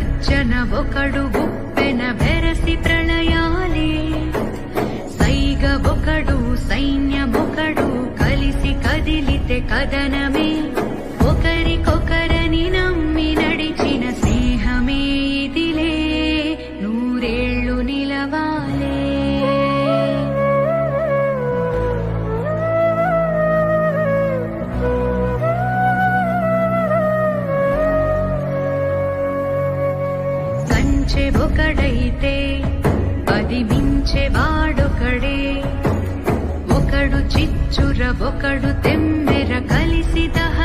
గర్జన ఒకడు గుప్పెన వెరసి ప్రళయాలే సైగ ఒకడు సైన్యమొకడు కలిసి కదిలితే కదనమే ఒకరికొకరని నమ్మి నడిచిన స్నేహమే ఇదిలే నూరేళ్లు నిలవాలే కంచె ఒకడైతే అది మించె వాడొకడే ఒకడు చిచ్చుర ఒకడు తెమ్మెర కలిసి దహ